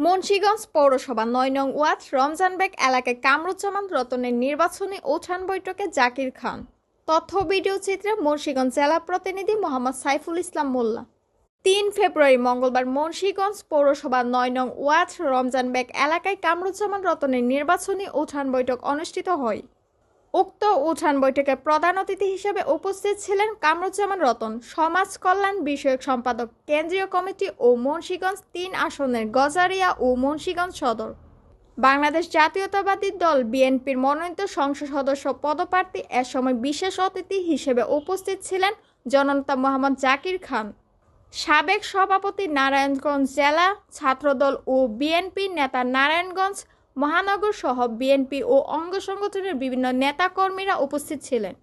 মুন্সিগঞ্জ পৌরসভা ৯ নং ওয়ার্ড রমজানবেগ এলাকায় কামরুজ্জামান রতনের নির্বাচনী উঠান বৈঠকে জাকির খান। তথ্য ভিডিও চিত্রে মুন্সিগঞ্জ জেলা প্রতিনিধি মোহাম্মদ সাইফুল ইসলাম মোল্লা। ৩ ফেব্রুয়ারি মঙ্গলবার মুন্সিগঞ্জ পৌরসভা ৯ নং ওয়ার্ড রমজানবেগ এলাকায় কামরুজ্জামান রতনের নির্বাচনী উঠান বৈঠক অনুষ্ঠিত হয়। উক্ত উঠান বৈঠকে প্রধান অতিথি হিসেবে উপস্থিত ছিলেন কামরুজ্জামান রতন, সমাজ কল্যাণ বিষয়ক সম্পাদক, কেন্দ্রীয় কমিটি ও মুন্সিগঞ্জ ৩ আসনের গজারিয়া ও মুন্সিগঞ্জ সদর বাংলাদেশ জাতীয়তাবাদী দল বিএনপির মনোনীত সংসদ সদস্য পদপ্রার্থী। এ সময় বিশেষ অতিথি হিসেবে উপস্থিত ছিলেন জননেতা মোহাম্মদ জাকির খান, সাবেক সভাপতি নারায়ণগঞ্জ জেলা ছাত্রদল ও বিএনপি নেতা, নারায়ণগঞ্জ মহানগর সহ বিএনপি ও অঙ্গ সংগঠনের বিভিন্ন নেতাকর্মীরা উপস্থিত ছিলেন।